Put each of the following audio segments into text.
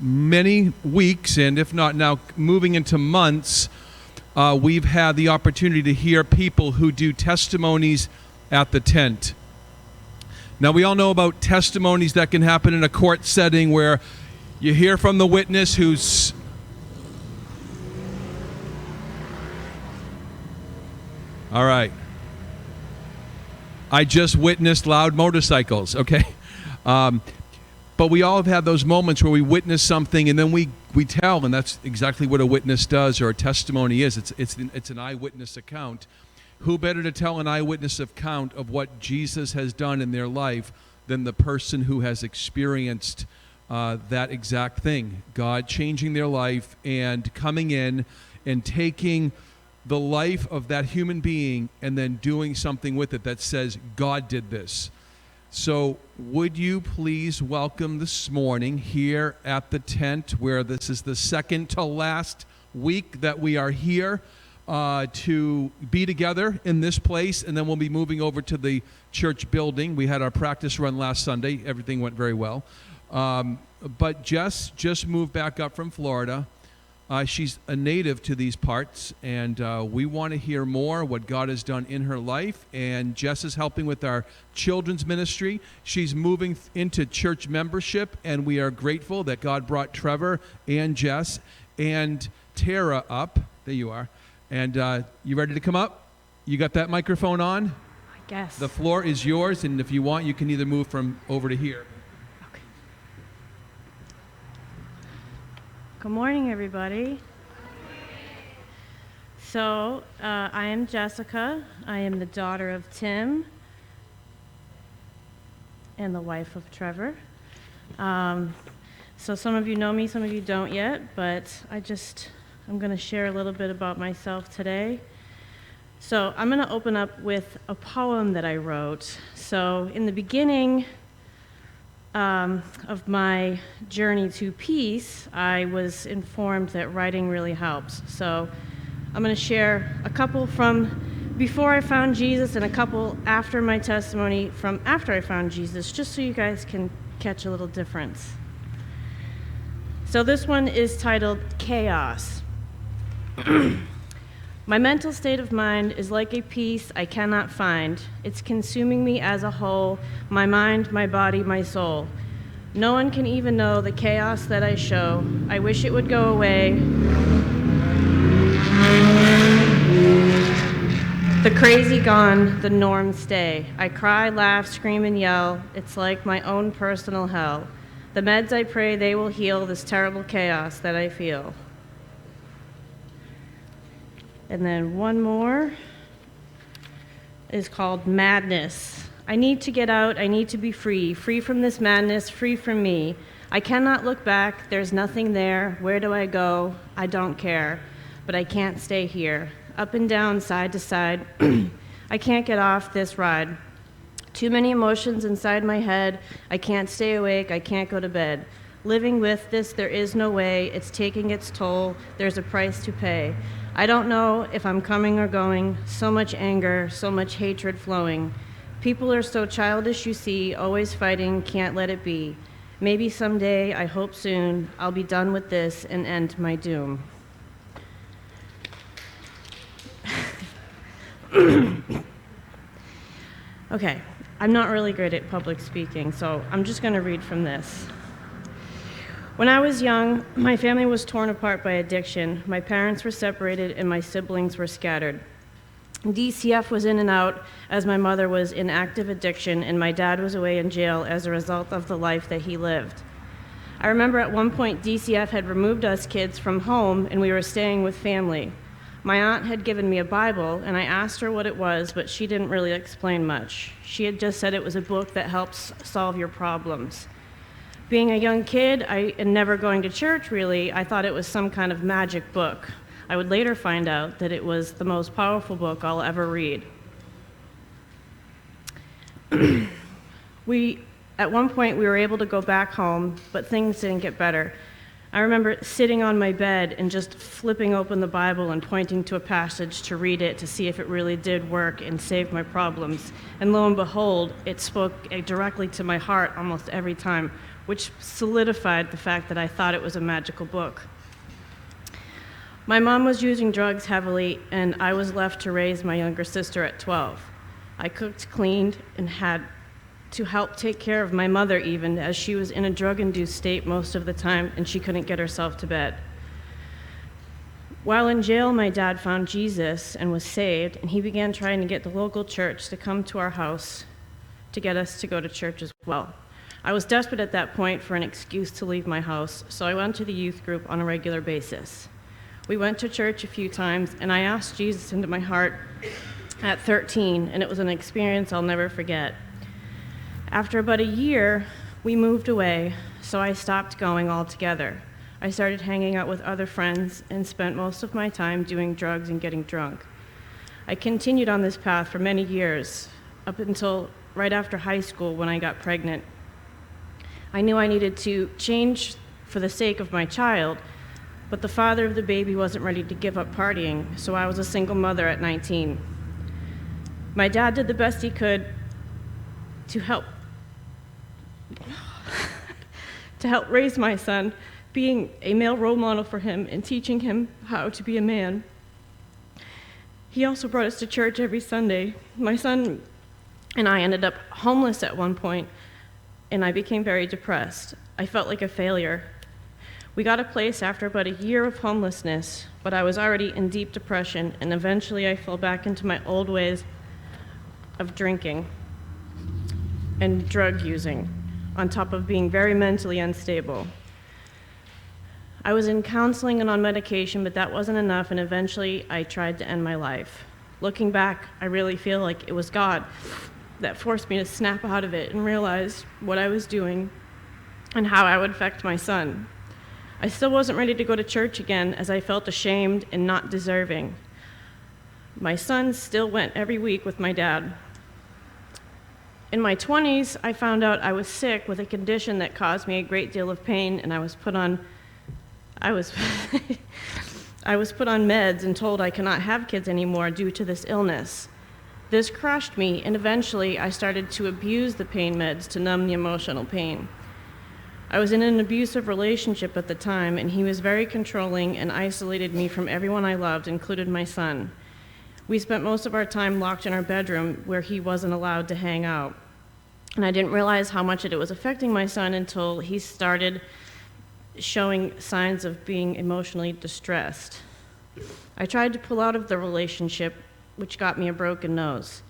many weeks, and if not now moving into months, we've had the opportunity to hear people who do testimonies at the tent. Now, we all know about testimonies that can happen in a court setting where you hear from the witness who's all right. I just witnessed loud motorcycles, okay? But we all have had those moments where we witness something and then we tell, and that's exactly what a witness does, or a testimony is. It's an eyewitness account. Who better to tell an eyewitness account of what Jesus has done in their life than the person who has experienced that exact thing? God changing their life and coming in and taking the life of that human being and then doing something with it that says, God did this. So would you please welcome this morning here at the tent, where this is the second to last week that we are here to be together in this place, and then we'll be moving over to the church building. We had our practice run last Sunday. Everything went very well. But Jess just moved back up from Florida. She's a native to these parts, and we want to hear more what God has done in her life. And Jess is helping with our children's ministry. She's moving into church membership, and we are grateful that God brought Trevor and Jess and Tara up. There you are. And you ready to come up? You got that microphone on? I guess. The floor is yours, and if you want, you can either move from over to here. Good morning, everybody. So, I am Jessica. I am the daughter of Tim and the wife of Trevor. So some of you know me, some of you don't yet, but I'm going to share a little bit about myself today. So I'm going to open up with a poem that I wrote. So in the beginning of my journey to peace, I was informed that writing really helps. So I'm going to share a couple from before I found Jesus and a couple after my testimony from after I found Jesus, just so you guys can catch a little difference. So this one is titled Chaos. My mental state of mind is like a peace I cannot find. It's consuming me as a whole, my mind, my body, my soul. No one can even know the chaos that I show. I wish it would go away. The crazy gone, the norm stay. I cry, laugh, scream, and yell. It's like my own personal hell. The meds I pray they will heal this terrible chaos that I feel. And then one more is called Madness. I need to get out, I need to be free from this madness, free from me. I cannot look back, there's nothing there. Where do I go? I don't care, but I can't stay here. Up and down, side to side, I can't get off this ride. Too many emotions inside my head, I can't stay awake, I can't go to bed. Living with this, there is no way, it's taking its toll, there's a price to pay. I don't know if I'm coming or going, so much anger, so much hatred flowing. People are so childish, you see, always fighting, can't let it be. Maybe someday, I hope soon, I'll be done with this and end my doom. Okay, I'm not really good at public speaking, so I'm just going to read from this. When I was young, my family was torn apart by addiction. My parents were separated and my siblings were scattered. DCF was in and out as my mother was in active addiction and my dad was away in jail as a result of the life that he lived. I remember at one point DCF had removed us kids from home and we were staying with family. My aunt had given me a Bible and I asked her what it was, but she didn't really explain much. She had just said it was a book that helps solve your problems. Being a young kid and never going to church really, I thought it was some kind of magic book. I would later find out that it was the most powerful book I'll ever read. At one point we were able to go back home, but things didn't get better. I remember sitting on my bed and just flipping open the Bible and pointing to a passage to read it to see if it really did work and save my problems. And lo and behold, it spoke directly to my heart almost every time. which solidified the fact that I thought it was a magical book. My mom was using drugs heavily, and I was left to raise my younger sister at 12. I cooked, cleaned, and had to help take care of my mother even, as she was in a drug-induced state most of the time and she couldn't get herself to bed. While in jail, my dad found Jesus and was saved, and he began trying to get the local church to come to our house to get us to go to church as well. I was desperate at that point for an excuse to leave my house, so I went to the youth group on a regular basis. We went to church a few times, and I asked Jesus into my heart at 13, and it was an experience I'll never forget. After about a year, we moved away, so I stopped going altogether. I started hanging out with other friends and spent most of my time doing drugs and getting drunk. I continued on this path for many years, up until right after high school when I got pregnant. I knew I needed to change for the sake of my child, but the father of the baby wasn't ready to give up partying, so I was a single mother at 19. My dad did the best he could to help raise my son, being a male role model for him and teaching him how to be a man. He also brought us to church every Sunday. My son and I ended up homeless at one point, and I became very depressed. I felt like a failure. We got a place after about a year of homelessness, but I was already in deep depression, and eventually I fell back into my old ways of drinking and drug using, on top of being very mentally unstable. I was in counseling and on medication, but that wasn't enough, and eventually I tried to end my life. Looking back, I really feel like it was God that forced me to snap out of it and realize what I was doing and how I would affect my son. I still wasn't ready to go to church again, as I felt ashamed and not deserving. My son still went every week with my dad. In my 20s, I found out I was sick with a condition that caused me a great deal of pain, and I was put on meds and told I cannot have kids anymore due to this illness. This crushed me, and eventually I started to abuse the pain meds to numb the emotional pain. I was in an abusive relationship at the time, and he was very controlling and isolated me from everyone I loved, including my son. We spent most of our time locked in our bedroom where he wasn't allowed to hang out. And I didn't realize how much it was affecting my son until he started showing signs of being emotionally distressed. I tried to pull out of the relationship, which got me a broken nose.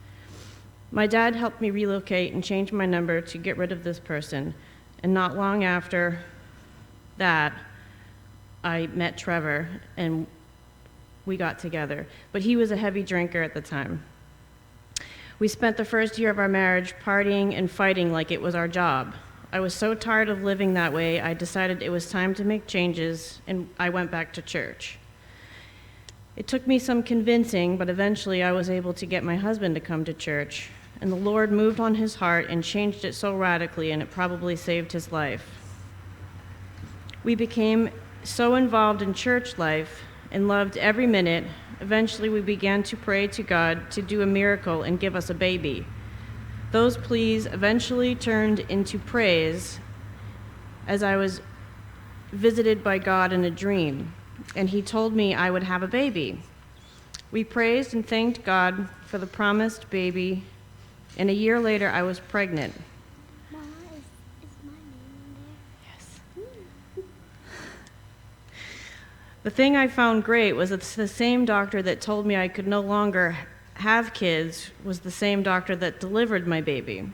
My dad helped me relocate and change my number to get rid of this person. And not long after that, I met Trevor, and we got together. But he was a heavy drinker at the time. We spent the first year of our marriage partying and fighting like it was our job. I was so tired of living that way, I decided it was time to make changes, and I went back to church. It took me some convincing, but eventually I was able to get my husband to come to church, and the Lord moved on his heart and changed it so radically, and it probably saved his life. We became so involved in church life and loved every minute. Eventually, we began to pray to God to do a miracle and give us a baby. Those pleas eventually turned into praise as I was visited by God in a dream, and he told me I would have a baby. We praised and thanked God for the promised baby, and a year later, I was pregnant. Mama, is my name in there? Yes. The thing I found great was that the same doctor that told me I could no longer have kids was the same doctor that delivered my baby.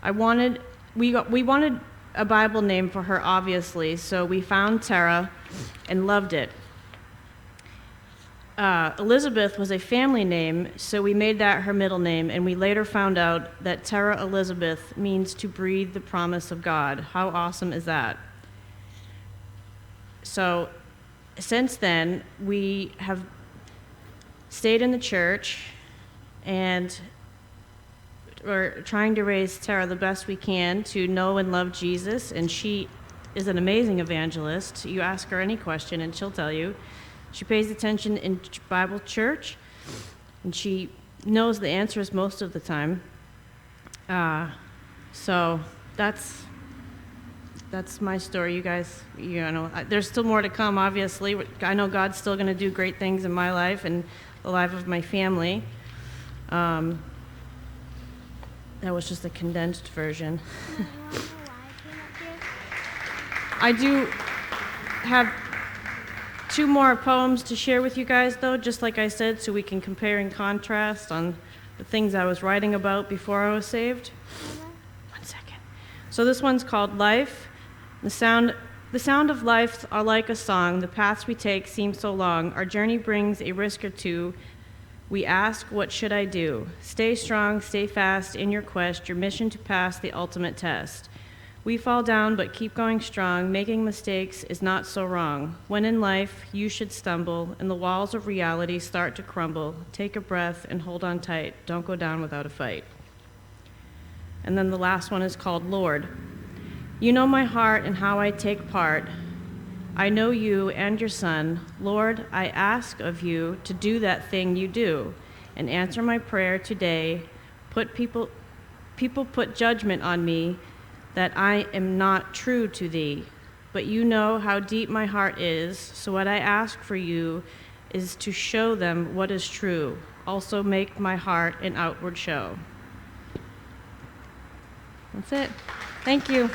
We wanted a Bible name for her, obviously, so we found Tara and loved it. Elizabeth was a family name, so we made that her middle name, and we later found out that Tara Elizabeth means to breathe the promise of God. How awesome is that? So, since then, we have stayed in the church, and we're trying to raise Tara the best we can to know and love Jesus, and she is an amazing evangelist. You ask her any question, and she'll tell you. She pays attention in Bible church, and she knows the answers most of the time. So that's that's my story. You guys, there's still more to come, obviously. I know God's still going to do great things in my life and the life of my family. That was just a condensed version. I do have 2 more poems to share with you guys, though, just like I said, so we can compare and contrast on the things I was writing about before I was saved. 1 second. So this one's called Life. The sound of life are like a song. The paths we take seem so long. Our journey brings a risk or two. We ask, what should I do? Stay strong, stay fast in your quest, your mission to pass the ultimate test. We fall down, but keep going strong. Making mistakes is not so wrong. When in life you should stumble and the walls of reality start to crumble, take a breath and hold on tight. Don't go down without a fight. And then the last one is called Lord. You know my heart and how I take part. I know you and your son. Lord, I ask of you to do that thing you do and answer my prayer today. People put judgment on me that I am not true to thee, but you know how deep my heart is, so what I ask for you is to show them what is true. Also make my heart an outward show. That's it. Thank you.